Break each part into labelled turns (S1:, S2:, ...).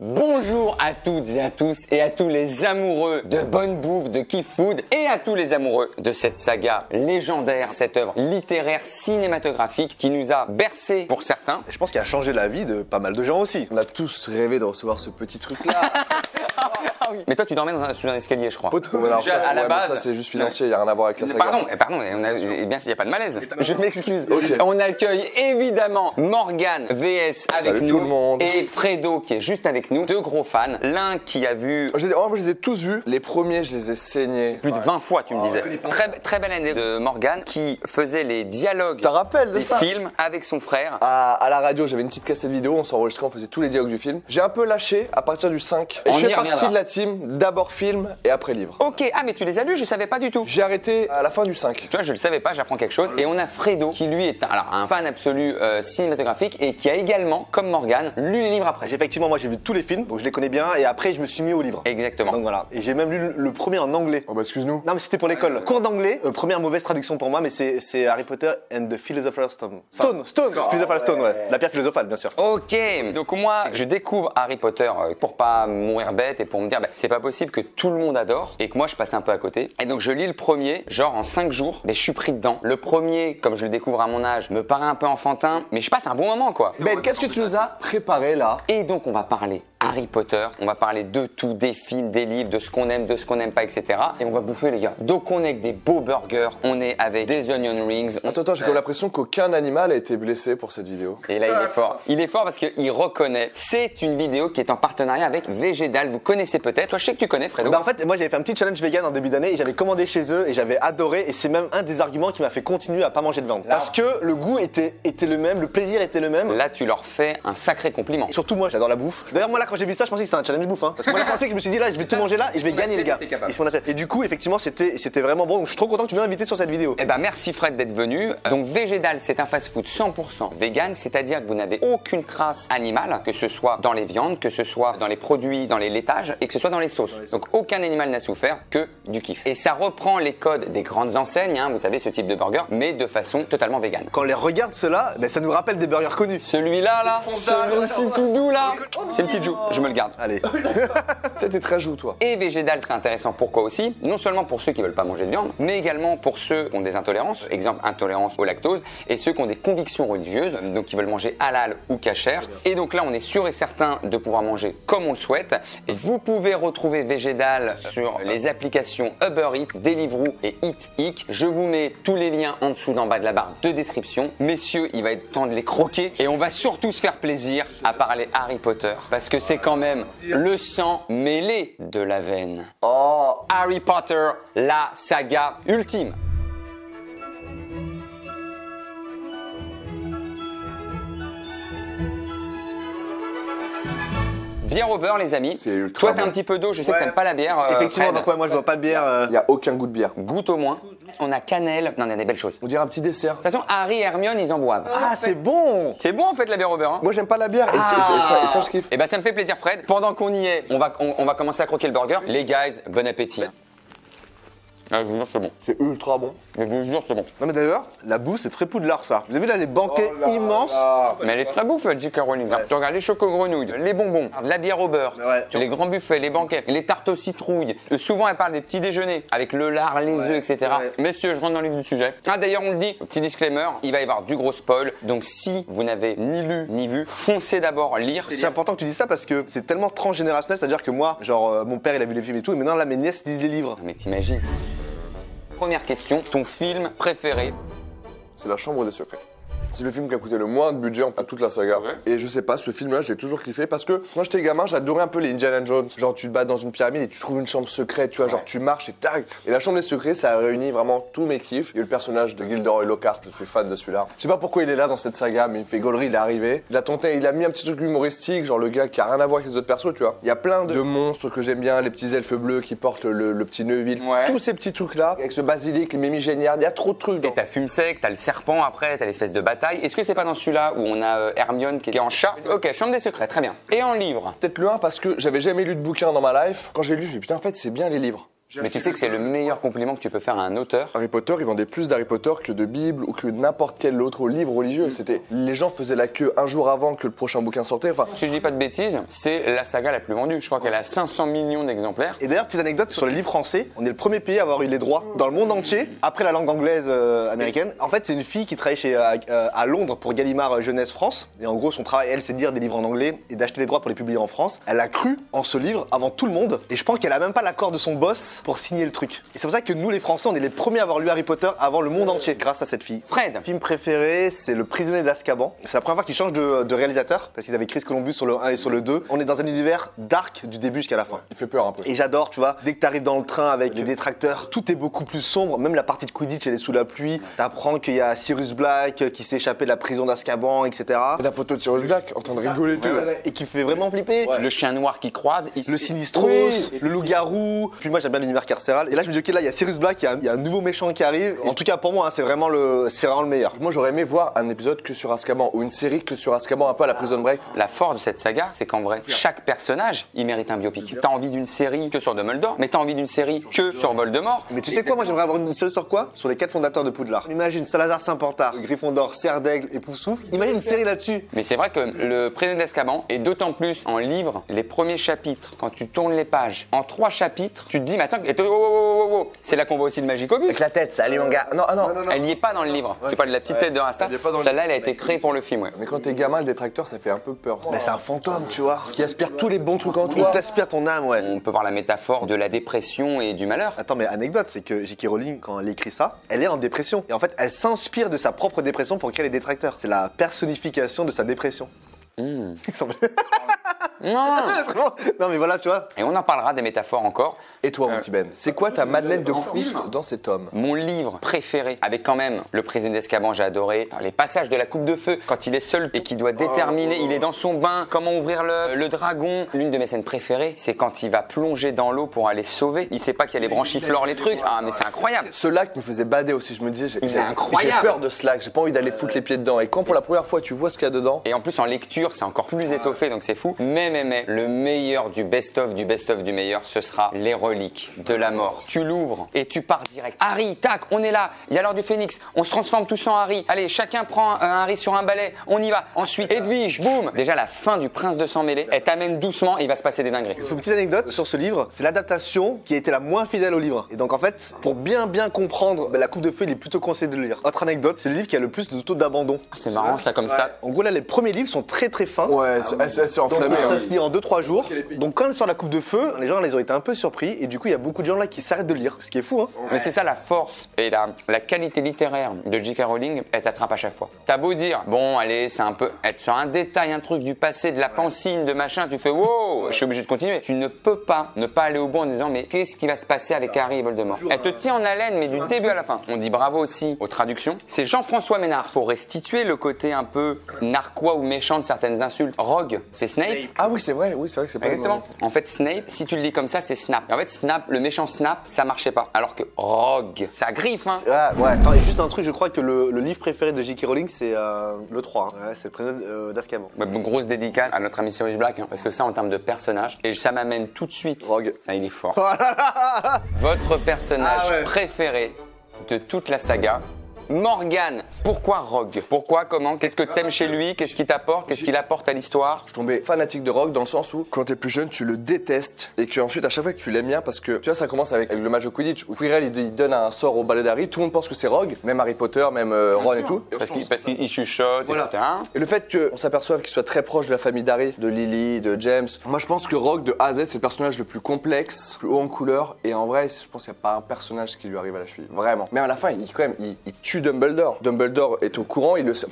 S1: Bonjour à toutes et à tous et à tous les amoureux de bonne bouffe, de kiff food et à tous les amoureux de cette saga légendaire, cette œuvre littéraire cinématographique qui nous a bercé pour certains.
S2: Je pense qu'il a changé la vie de pas mal de gens aussi.
S3: On a tous rêvé de recevoir ce petit truc-là.
S1: Mais toi tu dormais sous un escalier je crois.
S3: Alors
S1: Déjà, à la base,
S3: ça c'est juste financier, il n'y a rien à voir avec la saga.
S1: Pardon, eh bien il n'y a pas de malaise. Je m'excuse.
S3: Okay.
S1: On accueille évidemment Morgane VS avec
S3: Salut
S1: nous
S3: tout le monde.
S1: et Fredo qui est juste avec nous. Deux gros fans. L'un qui a vu
S3: Moi je les ai tous vus. Les premiers, je les ai saignés.
S1: plus de 20 fois, tu me disais. Très belle année de Morgane qui faisait les dialogues
S3: Tu te rappelles de
S1: des
S3: ça
S1: films avec son frère.
S3: À la radio, j'avais une petite cassette vidéo, on s'enregistrait, on faisait tous les dialogues du film. J'ai un peu lâché à partir du 5. Et
S1: On
S3: je
S1: y
S3: fais partie
S1: reviendra.
S3: de la team, d'abord film et après livre.
S1: Ok, ah mais tu les as lus, je savais pas du tout.
S3: J'ai arrêté à la fin du 5.
S1: Tu vois, je le savais pas, j'apprends quelque chose. Et on a Fredo qui lui est un fan absolu cinématographique et qui a également, comme Morgane, lu les livres après.
S2: Effectivement, moi j'ai vu tous les films, donc je les connais bien, et après je me suis mis au livre.
S1: Exactement.
S2: Donc voilà. Et j'ai même lu le premier en anglais.
S3: Oh bah excuse-nous.
S2: Non mais c'était pour l'école. Cours d'anglais, première mauvaise traduction pour moi, mais c'est Harry Potter and the Philosopher's Stone. Stone Philosopher's Stone, ouais. La pierre philosophale, bien sûr.
S1: Ok, donc moi je découvre Harry Potter pour pas mourir bête et pour me dire c'est pas possible que tout le monde adore et que moi je passe un peu à côté. Et donc je lis le premier, genre en 5 jours, mais je suis pris dedans. Le premier, comme je le découvre à mon âge, me paraît un peu enfantin, mais je passe un bon moment quoi.
S3: Ben, qu'est-ce que tu nous as préparé là?
S1: Et donc on va parler Harry Potter, on va parler de tout, des films, des livres, de ce qu'on aime, de ce qu'on n'aime pas, etc. Et on va bouffer les gars. Donc on est avec des beaux burgers, on est avec des onion rings.
S3: Attends, j'ai comme l'impression qu'aucun animal a été blessé pour cette vidéo.
S1: Et là il est fort. Il est fort parce qu'il reconnaît. C'est une vidéo qui est en partenariat avec Végédal. Vous connaissez peut-être. Toi je sais que tu connais Fredo.
S2: Bah en fait, moi j'avais fait un petit challenge vegan en début d'année et j'avais commandé chez eux et j'avais adoré, et c'est même un des arguments qui m'a fait continuer à pas manger de viande. Parce que le goût était le même, le plaisir était le même.
S1: Là tu leur fais un sacré compliment.
S2: Surtout moi, j'adore la bouffe. D'ailleurs moi là quand j'ai vu ça, je pensais que c'était un challenge bouffe, hein. Parce que moi je pensais que je me suis dit là, je vais tout manger là et je vais gagner les gars. Et c'est mon assiette. Et du coup effectivement c'était vraiment bon. Donc je suis trop content que tu m'aies invité sur cette vidéo.
S1: Eh ben merci Fred d'être venu. Donc Végédal c'est un fast-food 100% vegan, c'est-à-dire que vous n'avez aucune trace animale, que ce soit dans les viandes, que ce soit dans les produits, dans les laitages et que ce soit dans les sauces. Donc aucun animal n'a souffert, que du kiff. Et ça reprend les codes des grandes enseignes, hein, vous savez ce type de burger, mais de façon totalement vegan.
S2: Quand on les regarde ceux-là, ben, ça nous rappelle des burgers connus.
S1: Celui-là là, celui-ci tout doux là, c'est le petit Jou, je me le garde.
S2: Allez.
S3: T'es très joue toi.
S1: Et Végédal, c'est intéressant pourquoi aussi? Non seulement pour ceux qui veulent pas manger de viande, mais également pour ceux qui ont des intolérances, exemple intolérance au lactose, et ceux qui ont des convictions religieuses, donc qui veulent manger halal ou kasher. Et donc là, on est sûr et certain de pouvoir manger comme on le souhaite. Et vous pouvez retrouver Végédal sur les applications Uber Eats, Deliveroo et Eat. Je vous mets tous les liens en dessous d'en bas de la barre de description. Messieurs, il va être temps de les croquer et on va surtout se faire plaisir à parler Harry Potter parce que c'est quand même le sang mêlé de la veine.
S3: Oh.
S1: Harry Potter, la saga ultime. Bière au beurre les amis.
S3: C'est ultra
S1: Toi t'as
S3: bon.
S1: un petit peu d'eau, je sais que t'aimes pas la bière.
S2: Effectivement,
S1: Fred.
S2: donc ouais, moi je bois pas de bière.
S3: Il y a aucun goût de bière.
S1: Goûte au moins. On a cannelle. Non, on a des belles choses.
S3: On dirait un petit dessert.
S1: De toute façon, Harry et Hermione, ils en boivent.
S2: Ah c'est bon.
S1: C'est bon en fait la bière au beurre. Hein.
S3: Moi j'aime pas la bière et, et ça je kiffe.
S1: Et ben ça me fait plaisir Fred. Pendant qu'on y est, on va commencer à croquer le burger. Les guys, bon appétit. Ah, je vous jure c'est bon.
S3: C'est ultra bon.
S1: Je vous jure c'est bon.
S2: Non mais d'ailleurs, la bouffe c'est très poudlard ça. Vous avez vu là les banquets immenses.
S1: Mais elle est très bouffe, J.K. Rowling. Tu regardes les chocos-grenouilles, les bonbons, la bière au beurre,
S2: Ouais.
S1: les grands buffets, les banquets, les tartes aux citrouilles. Souvent, elle parle des petits déjeuners avec le lard, les œufs, etc.
S2: Ouais.
S1: Messieurs, je rentre dans le vif du sujet. Ah, d'ailleurs, on le dit, petit disclaimer, il va y avoir du gros spoil. Donc, si vous n'avez ni lu ni vu, foncez d'abord lire.
S2: C'est important que tu dises ça parce que c'est tellement transgénérationnel, c'est-à-dire que moi, genre mon père il a vu les films et tout, et maintenant là mes nièces lisent les livres.
S1: Mais t'imagines. Première question, ton film préféré?
S3: C'est La Chambre des Secrets. C'est le film qui a coûté le moins de budget à toute la saga.
S1: Ouais.
S3: Et je sais pas, ce film-là, je l'ai toujours kiffé parce que quand j'étais gamin, j'adorais un peu les Indiana Jones. Genre, tu te bats dans une pyramide et tu trouves une chambre secrète, tu vois, genre tu marches et tac. Et La Chambre des Secrets, ça a réuni vraiment tous mes kiffs. Il y a eu le personnage de Gilderoy Lockhart, je suis fan de celui-là. Je sais pas pourquoi il est là dans cette saga, mais il fait gaulerie, il est arrivé. Il a tenté, il a mis un petit truc humoristique, genre le gars qui a rien à voir avec les autres persos, tu vois. Il y a plein de monstres que j'aime bien, les petits elfes bleus qui portent le petit Neuville.
S1: Ouais.
S3: Tous ces petits trucs-là, avec ce basilic, les mémies géniales, il y a trop de trucs.
S1: Et t'as Fume Sec, t'as le serpent après, t'as l'espèce de bataille. Est-ce que c'est pas dans celui-là où on a Hermione qui est en chat? Ok, Chambre des Secrets, très bien. Et en livre?
S3: Peut-être le 1 parce que j'avais jamais lu de bouquin dans ma life. Quand j'ai lu, je me suis dit putain, en fait, c'est bien les livres.
S1: Mais tu sais que c'est le meilleur compliment que tu peux faire à un auteur.
S3: Harry Potter, ils vendaient plus d'Harry Potter que de Bible ou que n'importe quel autre livre religieux. C'était, les gens faisaient la queue un jour avant que le prochain bouquin sortait. Enfin,
S1: Si je dis pas de bêtises, c'est la saga la plus vendue. Je crois qu'elle a 500 millions d'exemplaires.
S2: Et d'ailleurs, petite anecdote sur les livres français, on est le premier pays à avoir eu les droits dans le monde entier, après la langue anglaise américaine. En fait, c'est une fille qui travaille à Londres pour Gallimard Jeunesse France. Et en gros, son travail, elle, c'est de lire des livres en anglais et d'acheter les droits pour les publier en France. Elle a cru en ce livre avant tout le monde. Et je pense qu'elle a même pas l'accord de son boss pour signer le truc. Et c'est pour ça que nous, les Français, on est les premiers à avoir lu Harry Potter avant le monde entier, grâce à cette fille.
S1: Fred,
S2: Mon film préféré, c'est Le Prisonnier d'Azkaban. C'est la première fois qu'ils changent de réalisateur, parce qu'ils avaient Chris Columbus sur le 1 et sur le 2. On est dans un univers dark du début jusqu'à la fin.
S3: il fait peur un peu.
S2: Et j'adore, tu vois, dès que t'arrives dans le train avec les détracteurs, tout est beaucoup plus sombre. Même la partie de Quidditch, elle est sous la pluie. T'apprends qu'il y a Sirius Black qui s'est échappé de la prison d'Azkaban, etc.
S3: La photo de Sirius Black en train de rigoler et tout.
S2: Et qui me fait vraiment flipper.
S1: le chien noir qui croise.
S2: Le Sinistros, le loup-garou. Puis moi j'aime bien l'univers carcéral. Et là je me dis ok, là il y a Sirius Black, il y a un nouveau méchant qui arrive. En tout cas pour moi, hein, c'est vraiment le meilleur.
S3: Moi, j'aurais aimé voir un épisode que sur Azkaban ou une série que sur Azkaban, un peu à la Prison Break.
S1: La force de cette saga, c'est qu'en vrai, chaque personnage, il mérite un biopic. T'as envie d'une série que sur Dumbledore, mais t'as envie d'une série que sur Voldemort.
S2: Mais tu sais quoi, moi j'aimerais avoir une série sur quoi? Sur les 4 fondateurs de Poudlard. Imagine Salazar Saint-Portar, Gryffondor, Serre d'Aigle et Poufsouffle. Imagine une série là-dessus.
S1: Mais c'est vrai que le Prisonnier d'Azkaban, et d'autant plus en livre, les premiers chapitres, quand tu tournes les pages, en 3 chapitres, tu te dis, mais attends, c'est là qu'on voit aussi le Magicobus.
S2: Avec la tête, salut mon gars.
S3: Non, non.
S1: Elle n'y est pas dans le livre. Tu parles de la petite tête de Rasta.
S3: Elle y est pas dans le
S1: Celle-là, elle a été créée pour le film, ouais.
S3: Mais quand t'es gamin, le détracteur, ça fait un peu peur.
S2: Mais c'est un fantôme, tu vois.
S3: Qui aspire tous les bons trucs en
S2: Il
S3: toi.
S2: t'aspire ton âme, ouais.
S1: On peut voir la métaphore de la dépression et du malheur.
S2: Attends, mais anecdote, c'est que J.K. Rowling, quand elle écrit ça, elle est en dépression. Et en fait, elle s'inspire de sa propre dépression pour créer les détracteurs. C'est la personnification de sa dépression.
S1: Non.
S2: Non, mais voilà, tu vois.
S1: Et on en parlera des métaphores encore.
S3: Et toi, mon petit Ben, c'est quoi ta Madeleine de Proust dans cet homme?
S1: Mon livre préféré, avec quand même Le Prisonnier d'Azkaban, j'ai adoré. Les passages de la coupe de feu, quand il est seul et qu'il doit déterminer, il est dans son bain, comment ouvrir l'œuf, le dragon. L'une de mes scènes préférées, c'est quand il va plonger dans l'eau pour aller sauver. Il sait pas qu'il y a les branchiflores, les trucs. Ah, mais c'est incroyable.
S3: Ce lac me faisait bader aussi. Je me disais,
S1: Il est incroyable.
S3: j'ai peur de ce lac. J'ai pas envie d'aller foutre les pieds dedans. Et quand pour la première fois tu vois ce qu'il y a dedans,
S1: Et en plus, en lecture, c'est encore plus étoffé, donc c'est fou. Mais, le meilleur du best-of du meilleur, ce sera Les Reliques de la Mort. Tu l'ouvres et tu pars direct. Harry, tac, on est là. Il y a l'heure du phénix. On se transforme tous en Harry. Allez, chacun prend un Harry sur un balai. On y va. Ensuite, Edwige, boum. Déjà, la fin du Prince de Sang Mêlé, elle t'amène doucement et il va se passer des dingueries.
S2: Une petite anecdote sur ce livre, c'est l'adaptation qui a été la moins fidèle au livre. Et donc en fait, pour bien comprendre, la coupe de feu, il est plutôt conseillé de le lire. Autre anecdote, c'est le livre qui a le plus de taux d'abandon.
S1: C'est marrant, ça, comme stat.
S2: En gros là, les premiers livres sont très fins.
S3: ouais, elle s'est
S2: Donc
S3: enflammée.
S2: ça
S3: hein.
S2: se lit en 2-3 jours. Donc quand elle sort la coupe de feu, les gens les ont été un peu surpris et du coup il y a beaucoup de gens là qui s'arrêtent de lire, ce qui est fou hein.
S1: Mais c'est ça la force et la qualité littéraire de J.K. Rowling, elle t'attrape à chaque fois. T'as beau dire, bon allez, c'est un peu être sur un détail, un truc du passé, de la pancine, de machin, tu fais wow, je suis obligé de continuer. Tu ne peux pas ne pas aller au bout en disant mais qu'est-ce qui va se passer avec Harry et Voldemort. Elle te tient en haleine mais du début à la fin. On dit bravo aussi aux traductions. C'est Jean-François Ménard. Faut restituer le côté un peu narquois ou méchant de certaines insultes. Rogue, c'est Snape.
S3: Ah oui, c'est vrai que c'est pas
S1: Exactement. En fait, Snape, si tu le dis comme ça, c'est Snap. Et en fait, Snap, le méchant Snap, ça marchait pas. Alors que Rogue, ça griffe, hein.
S3: Ouais.
S2: Attends, et juste un truc, je crois que le livre préféré de J.K. Rowling c'est le 3. Hein. Ouais, c'est le Prisonnier d'Azkaban.
S1: Ouais, grosse dédicace à notre ami Sirius Black, hein, parce que ça, en termes de personnage, et ça m'amène tout de suite.
S3: Rogue.
S1: Ah, il est fort. Votre personnage préféré de toute la saga, Morgane. Pourquoi Rogue? Pourquoi? Comment? Qu'est-ce que t'aimes chez lui? Qu'est-ce qu'il t'apporte? Qu'est-ce qu'il apporte à l'histoire?
S3: Je tombais fanatique de Rogue dans le sens où quand t'es plus jeune tu le détestes et qu'ensuite à chaque fois que tu l'aimes bien parce que tu vois ça commence avec le match de Quidditch où Quirrell il donne un sort au balai d'Harry, tout le monde pense que c'est Rogue, même Harry Potter, même Ron et tout.
S1: Parce qu'il chuchote, etc.
S3: Et le fait qu'on s'aperçoive qu'il soit très proche de la famille d'Harry, de Lily, de James, moi je pense que Rogue de A à Z c'est le personnage le plus complexe, le plus haut en couleur et en vrai je pense qu'il n'y a pas un personnage qui lui arrive à la cheville, vraiment. Même à la fin il tue Dumbledore. Dumbledore est au courant, il le sait.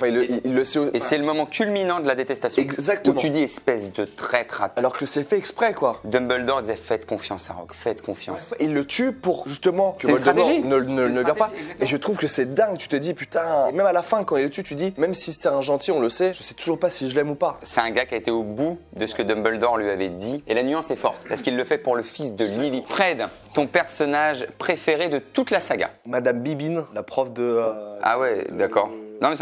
S1: Et c'est le moment culminant de la détestation.
S3: Exactement.
S1: Où tu dis espèce de traître.
S3: Alors que c'est fait exprès quoi.
S1: Dumbledore disait faites confiance à Rogue, faites confiance.
S3: Il le tue pour justement que
S1: C'est une
S3: Voldemort
S1: stratégie.
S3: ne le vire pas.
S1: Exactement.
S3: Et je trouve que c'est dingue. Tu te dis putain. Et même à la fin quand il le tue, tu dis même si c'est un gentil, on le sait. Je sais toujours pas si je l'aime ou pas.
S1: C'est un gars qui a été au bout de ce que Dumbledore lui avait dit. Et la nuance est forte parce qu'il le fait pour le fils de Lily. Fred, ton personnage préféré de toute la saga?
S2: Madame Bibine, la prof de.
S1: Ah ouais, d'accord. Non, mais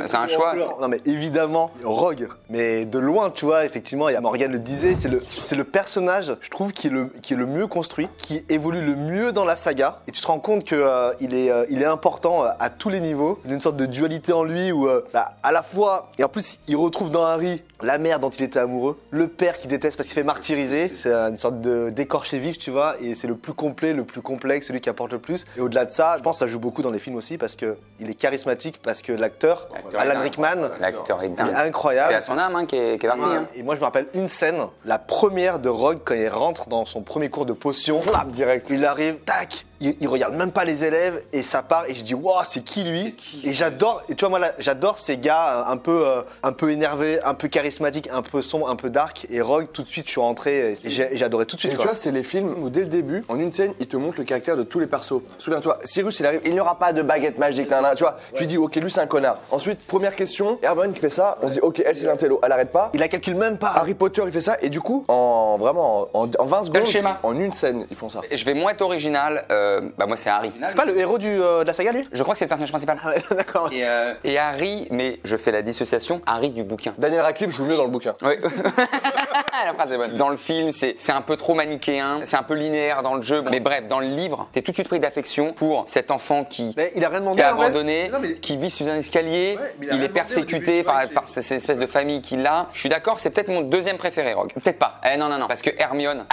S1: c'est un choix.
S2: Non, mais évidemment, Rogue. Mais de loin, tu vois, effectivement, il y a Morgane le disait, c'est le personnage, je trouve, qui est le mieux construit, qui évolue le mieux dans la saga. Et tu te rends compte qu'il il est important à tous les niveaux. Il a une sorte de dualité en lui où, à la fois, et en plus, il retrouve dans Harry la mère dont il était amoureux, le père qui déteste parce qu'il fait martyriser. C'est une sorte d'écorché vif, tu vois, et c'est le plus complet, le plus complexe, celui qui apporte le plus. Et au-delà de ça, je pense que ça joue beaucoup dans les films aussi parce qu'il est charismatique, parce que l'acteur, Alan Rickman,
S1: l'acteur est
S2: il
S1: dingue.
S2: est incroyable.
S1: Il a son âme qui est partie. Hein.
S2: Et moi, je me rappelle une scène, la première de Rogue, quand il rentre dans son premier cours de potion.
S3: Flap, direct.
S2: Il arrive, tac, il regarde même pas les élèves et ça part et je dis waouh, c'est qui lui? Et j'adore, et tu vois, moi là, j'adore ces gars un peu énervés, un peu charismatiques, un peu sombres, un peu dark. Et Rogue, tout de suite, je suis rentré et j'ai adoré tout de suite.
S3: Et tu vois, c'est les films où dès le début, en une scène, ils te montrent le caractère de tous les persos. Souviens-toi, Cyrus, il arrive, il n'y aura pas de baguette magique, tu vois. Tu dis, ok, lui c'est un connard. Ensuite, première question, Hermione qui fait ça, on se dit, ok, elle c'est l'intello, elle arrête pas.
S2: Il la calcule même pas.
S3: Harry Potter, il fait ça, et du coup, en 20 secondes,
S1: schéma.
S3: en une scène, ils font ça.
S1: Je vais moins être original. Moi, c'est Harry.
S2: C'est pas le héros de la saga, lui?
S1: Je crois que c'est le personnage principal.
S2: Ah ouais, d'accord.
S1: Et Harry, mais je fais la dissociation, Harry du bouquin.
S3: Daniel Radcliffe joue mieux dans le bouquin.
S1: Oui. La phrase est bonne. Dans le film, c'est un peu trop manichéen, c'est un peu linéaire dans le jeu. Mais bref, dans le livre, t'es tout de suite pris d'affection pour cet enfant qui
S2: Mais il a rien demandé.
S1: est
S2: en fait.
S1: abandonné,
S2: Non, mais-
S1: qui vit sous un escalier,
S2: Ouais, mais il a
S1: il
S2: rien
S1: est
S2: demandé
S1: persécuté
S2: au début,
S1: par cette espèce de famille qu'il a. Je suis d'accord, c'est peut-être mon deuxième préféré, Rogue. Peut-être pas. Non, parce que Hermione.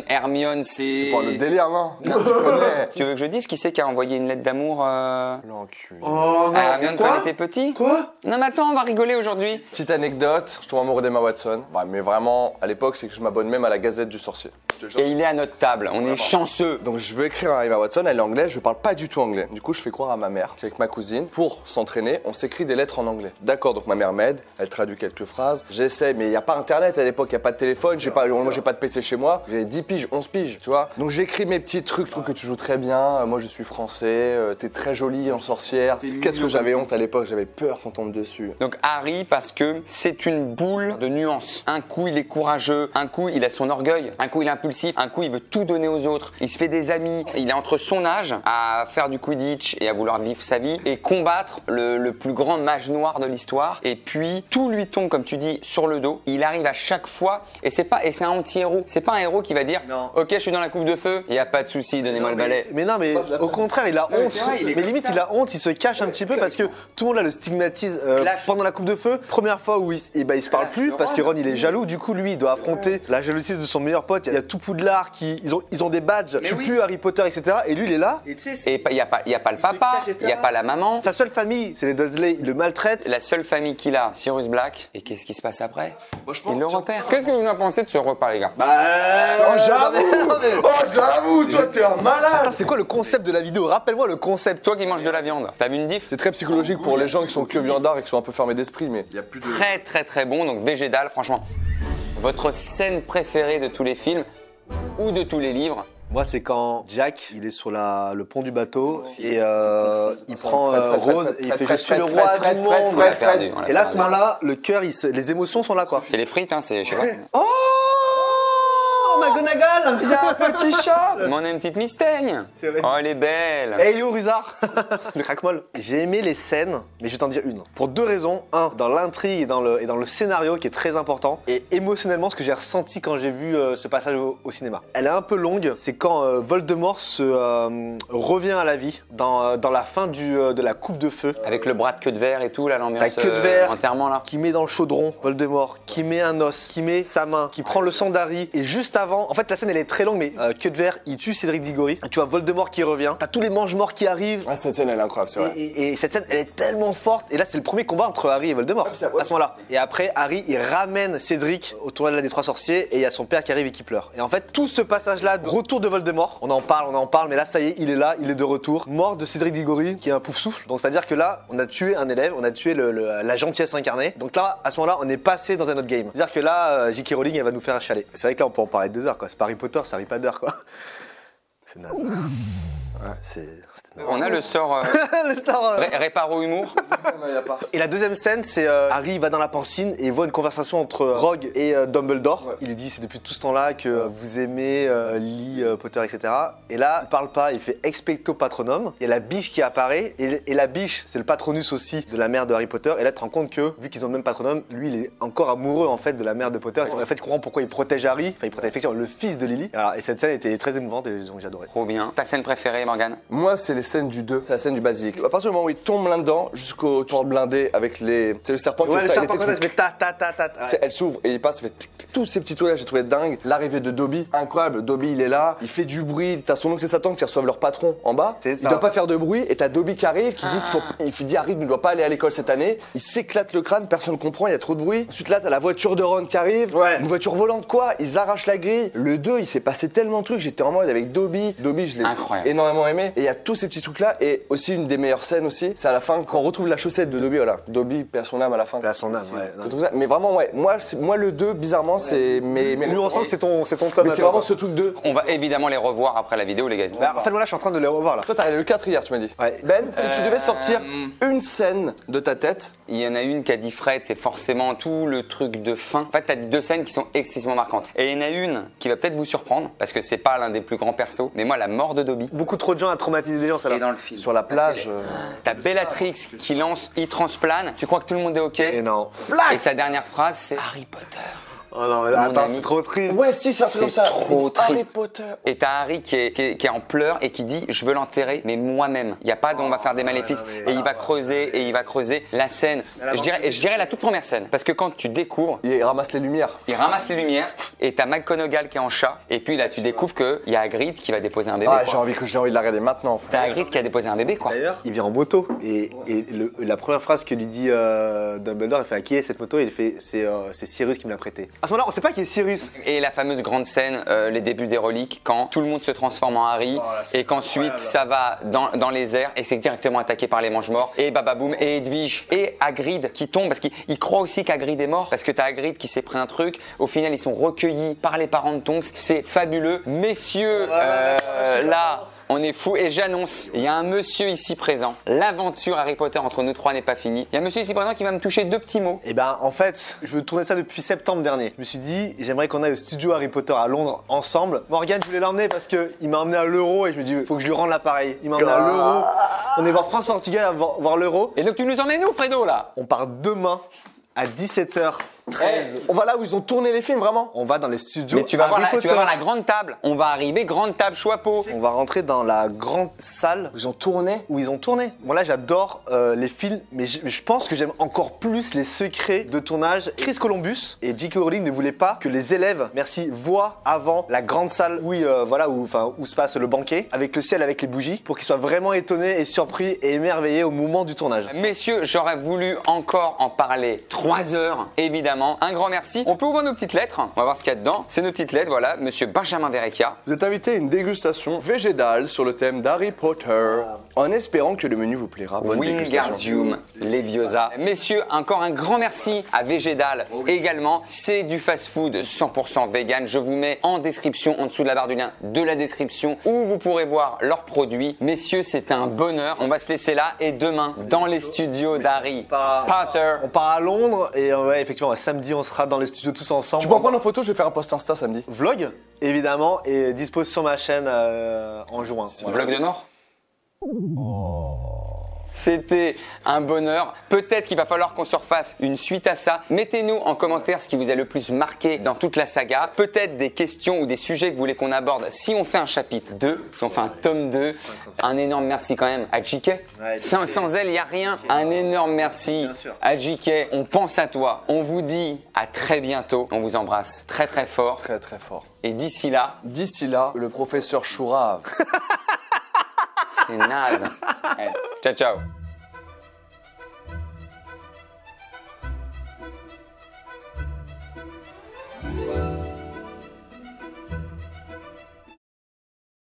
S1: Hermione, c'est.
S3: C'est pas notre délire, non? Tu connais.
S1: Tu veux que je dise qui c'est qui a envoyé une lettre d'amour
S3: L'enculé.
S2: Oh
S1: à Hermione quand elle était petit?
S2: Quoi?
S1: Non, mais attends, on va rigoler aujourd'hui.
S3: Petite anecdote, je tombe amoureux d'Emma Watson. Ouais, mais vraiment, à l'époque, c'est que je m'abonne même à la Gazette du Sorcier.
S1: Et il est à notre table, on est chanceux.
S3: Donc je veux écrire à Emma Watson, elle est anglaise, je parle pas du tout anglais. Du coup, je fais croire à ma mère qu'avec ma cousine, pour s'entraîner, on s'écrit des lettres en anglais. D'accord, donc ma mère m'aide, elle traduit quelques phrases. J'essaie, mais il n'y a pas internet à l'époque, il n'y a pas de téléphone, moi j'ai pas de PC chez moi. J'ai 10 piges, 11 piges, tu vois. Donc j'écris mes petits trucs, je trouve que tu joues très bien. Moi je suis français, t'es très jolie en sorcière. Qu'est-ce que j'avais honte à l'époque, j'avais peur qu'on tombe dessus.
S1: Donc Harry, parce que c'est une boule de nuances. Un coup il est courageux, un coup il a son orgueil, un coup il est impulsif, un coup il veut tout donner aux autres. Il se fait des amis, il est entre son âge à faire du Quidditch et à vouloir vivre sa vie et combattre le plus grand mage noir de l'histoire. Et puis tout lui tombe, comme tu dis, sur le dos. Il arrive à chaque fois et c'est un anti-héros. C'est pas un héros qui va dire
S2: Non.
S1: ok, je suis dans la coupe de feu, il y a pas de souci, donnez-moi le balai.
S2: Mais non, mais au contraire, il a honte.
S1: c'est vrai, il est
S2: mais
S1: comme
S2: limite,
S1: ça.
S2: il a honte, il se cache un petit peu parce que tout le monde là le stigmatise
S1: Clash.
S2: pendant la coupe de feu. Première fois où il se parle plus parce que Ron il est jaloux. Du coup, lui, il doit affronter la jalousie de son meilleur pote. Il y a tout Poudlard ils ont des badges. Tu
S1: oui.
S2: pues Harry Potter, etc. Et lui, il est là. Et tu sais,
S1: Et il n'y a pas le papa, il n'y a pas la maman.
S2: sa seule famille, c'est les Dursley. Il le maltraite.
S1: La seule famille qu'il a, Sirius Black. Et qu'est-ce qui se passe après?
S3: Moi, je pense
S1: Il le repère. Qu'est-ce que vous en pensez de ce repas, les gars?
S3: j'avoue, toi t'es un malade.
S2: Attends, c'est quoi le concept de la vidéo? Rappelle-moi le concept.
S1: Toi qui manges de la viande, t'as vu une diff?
S3: C'est très psychologique pour les gens qui sont que viandards et qui sont un peu fermés d'esprit, mais il y a plus de...
S1: Très très très bon, donc végétal, franchement. Votre scène préférée de tous les films ou de tous les livres?
S2: Moi, c'est quand Jack, il est sur le pont du bateau et il prend
S3: Fred,
S2: Rose et il fait je suis le roi du monde.
S1: On l'a perdu, on l'a
S2: Et là, à
S1: perdu.
S2: ce moment-là, le cœur, les émotions sont là, quoi.
S1: C'est les frites, hein, c'est, je sais pas.
S2: Oh, McGonagall!
S3: Il y a un petit chat.
S1: Mais on a une petite mistaigne.
S2: C'est vrai.
S1: Oh, elle est belle.
S2: Eh, il est où, Ruzard? Le craque-molle. J'ai aimé les scènes, mais je vais t'en dire une. Pour deux raisons. Un, dans l'intrigue et dans le scénario qui est très important. Et émotionnellement, ce que j'ai ressenti quand j'ai vu ce passage au cinéma. Elle est un peu longue. C'est quand Voldemort revient à la vie dans la fin de la coupe de feu.
S1: Avec le bras de queue de verre et tout, là, l'ambiance
S2: La queue de verre.
S1: enterrement, là.
S2: Qui met dans le chaudron Voldemort, qui met un os, qui met sa main, qui prend le sang d'Harry. Et juste avant, en fait la scène elle est très longue, mais queue de verre, il tue Cédric Diggory. Tu vois Voldemort qui revient, t'as tous les mange-morts qui arrivent.
S3: Ah, cette scène elle est incroyable, c'est vrai.
S2: Et cette scène elle est tellement forte. Et là c'est le premier combat entre Harry et Voldemort à ce moment-là. Et après Harry il ramène Cédric au tournoi des trois sorciers et il y a son père qui arrive et qui pleure. Et en fait tout ce passage là de retour de Voldemort, on en parle, mais là ça y est, il est là, il est de retour. Mort de Cédric Diggory qui est un pouf souffle. Donc c'est à dire que là on a tué un élève, on a tué la gentillesse incarnée. Donc là à ce moment-là on est passé dans un autre game. C'est à dire que là J.K. Rowling elle va nous faire chialer. C'est vrai que là on peut en parler 2 heures quoi. C'est pas Harry Potter, c'est Harry Potter quoi. C'est naze. Ouais. C'était naze.
S1: On a le sort
S2: Le sort,
S1: réparo humour.
S3: Non, y a pas.
S2: Et la deuxième scène, c'est Harry va dans la piscine et il voit une conversation entre Rogue et Dumbledore.
S3: Ouais.
S2: Il lui dit c'est depuis tout ce temps-là que vous aimez Lily Potter, etc. Et là, il parle pas, il fait expecto patronum. Il y a la biche qui apparaît et la biche, c'est le patronus aussi de la mère de Harry Potter. Et là, tu te rends compte que vu qu'ils ont le même patronum, lui, il est encore amoureux en fait de la mère de Potter. En fait, tu comprends pourquoi il protège Harry. Enfin, il protège effectivement le fils de Lily. Et cette scène était très émouvante et donc j'ai adoré.
S1: Trop bien. Ta scène préférée, Morgane?
S3: Moi, c'est les scènes du 2. C'est la scène du basilic. À partir du moment où il tombe là-dedans, jusqu'au tour blindé avec les. C'est le serpent qui
S2: Ouais,
S3: fait
S2: le
S3: ça.
S2: serpent comme ça, il fait ta ta ta ta.
S3: Tu sais, elle s'ouvre et il passe, il fait tic, tic, tous ces petits trucs là, j'ai trouvé dingue. L'arrivée de Dobby, incroyable. Dobby, il est là, il fait du bruit. T'as son oncle et Satan qui reçoivent leur patron en bas.
S2: C'est
S3: Il
S2: ça.
S3: doit pas faire de bruit et t'as Dobby qui arrive, qui dit il dit Harry ne doit pas aller à l'école cette année. Il s'éclate le crâne, personne comprend, il y a trop de bruit. Ensuite là, t'as la voiture de Ron qui arrive.
S2: Ouais.
S3: Une voiture volante quoi. Ils arrachent la grille. Le 2, il s'est passé tellement de trucs. J'étais en mode avec Dobby. Dobby, je l'ai
S1: Incroyable.
S3: énormément aimé. Et il y a tous ces petits trucs là. Et aussi une des meilleures scènes aussi, c'est à la fin quand on retrouve la chaussette de Dobby. Voilà, Dobby perd son âme à la fin.
S2: Là, son âme, ouais.
S3: Ce truc-là. Mais vraiment, ouais. Moi le 2, bizarrement, c'est. Mais
S2: Nous, on sent que c'est ton tome.
S3: Mais
S2: à
S3: c'est
S2: toi,
S3: vraiment
S2: quoi.
S3: ce truc 2.
S1: On va évidemment les revoir après la vidéo, les gars.
S2: Bah, en fait, moi là, je suis en train de les revoir là.
S3: Toi, t'as regardé le 4 hier, tu m'as dit.
S2: Ouais.
S3: Ben, si tu devais sortir une scène de ta tête.
S1: Il y en a une qu'a dit Fred, c'est forcément tout le truc de fin. En fait, t'as dit deux scènes qui sont excessivement marquantes. Et il y en a une qui va peut-être vous surprendre, parce que c'est pas l'un des plus grands persos, mais moi, la mort de Dobby.
S2: Beaucoup trop de gens à traumatiser des gens,
S1: Et
S2: celle-là.
S1: dans le film.
S3: Sur la plage.
S1: T'as Bellatrix qui lance, il transplane, tu crois que tout le monde est ok.
S2: Et non.
S1: Et sa dernière phrase, c'est Harry Potter.
S2: Oh non, mais là,
S1: Mon
S2: attends,
S1: ami.
S2: c'est trop triste.
S3: Ouais, si, c'est un truc comme ça.
S1: trop
S3: Harry
S1: triste.
S3: Potter.
S1: Et t'as Harry qui est en pleurs et qui dit je veux l'enterrer mais moi-même. Il y a pas on va faire des maléfices et il va creuser et il va creuser la scène. Je dirais la toute première scène parce que quand tu découvres,
S3: Il ramasse les lumières.
S1: il ramasse les lumières et t'as McGonagall qui est en chat et puis là tu découvres que il y a Hagrid qui va déposer un bébé.
S3: Ah,
S1: quoi.
S3: j'ai envie de la regarder maintenant.
S1: T'as Hagrid qui a déposé un bébé quoi.
S2: D'ailleurs, il vient en moto et la première phrase que lui dit Dumbledore, il fait à qui est cette moto? Il fait c'est Cyrus qui me l'a prêté. À ce moment-là, on sait pas qui est Cyrus.
S1: Et la fameuse grande scène, les débuts des reliques, quand tout le monde se transforme en Harry et qu'ensuite ça va dans les airs et c'est directement attaqué par les mange-morts et bababoum et Edwige et Hagrid qui tombe parce qu'il croit aussi qu'Hagrid est mort parce que t'as Hagrid qui s'est pris un truc. Au final, ils sont recueillis par les parents de Tonks. C'est fabuleux. Messieurs, là... On est fou et j'annonce, il y a un monsieur ici présent. L'aventure Harry Potter entre nous trois n'est pas finie. Il y a un monsieur ici présent qui va me toucher deux petits mots.
S2: Et ben en fait, je veux tourner ça depuis septembre dernier. Je me suis dit, j'aimerais qu'on aille au studio Harry Potter à Londres ensemble. Morgane, je voulais l'emmener parce qu'il m'a emmené à l'Euro et je me dis, faut que je lui rende l'appareil. Il m'a emmené à l'Euro. On est voir France-Portugal à voir l'Euro.
S1: Et donc tu nous emmènes où, Fredo, là?
S2: On part demain à 17h13.
S3: On va là où ils ont tourné les films, vraiment.
S2: On va dans les studios
S1: Mais tu vas,
S2: Harry
S1: tu
S2: Potter.
S1: vas voir la grande table. On va arriver, grande table, choix-peau.
S2: On va rentrer dans la grande salle
S3: Ils ont tourné.
S2: où ils ont tourné. Bon là j'adore les films, mais je pense que j'aime encore plus les secrets de tournage. Chris Columbus et J.K. Rowling ne voulaient pas que les élèves, voient avant la grande salle où se passe le banquet, avec le ciel, avec les bougies, pour qu'ils soient vraiment étonnés et surpris et émerveillés au moment du tournage.
S1: Messieurs, j'aurais voulu encore en parler 3 heures, évidemment. Un grand merci. On peut ouvrir nos petites lettres. On va voir ce qu'il y a dedans. C'est nos petites lettres, voilà. Monsieur Benjamin Verrecchia.
S3: Vous êtes invité à une dégustation végétale sur le thème d'Harry Potter, en espérant que le menu vous plaira. Bonne dégustation.
S1: Wingardium Leviosa. Messieurs, encore un grand merci à Végédal également. C'est du fast-food 100% vegan. Je vous mets en description, en dessous de la barre du lien de la description, où vous pourrez voir leurs produits. Messieurs, c'est un bonheur. On va se laisser là et demain, dans les studios d'Harry Potter.
S2: On part à Londres et ouais, effectivement, samedi on sera dans les studios tous ensemble.
S3: Tu peux en prendre une photo, je vais faire un post Insta samedi.
S2: Vlog, évidemment, et dispose sur ma chaîne en juin. Voilà.
S1: Vlog de Nord. C'était un bonheur. Peut-être qu'il va falloir qu'on se refasse une suite à ça. Mettez-nous en commentaire ce qui vous a le plus marqué dans toute la saga. Peut-être des questions ou des sujets que vous voulez qu'on aborde si on fait un chapitre 2, si on fait un tome 2. Un énorme merci quand même à JK.
S2: Ouais,
S1: Sans elle, il n'y a rien. Un énorme merci
S2: Bien sûr.
S1: à JK. On pense à toi. On vous dit à très bientôt. On vous embrasse très très fort.
S3: Très très fort.
S1: Et d'ici là,
S3: D'ici là, le professeur Chourave.
S1: c'est naze. Allez, ciao ciao.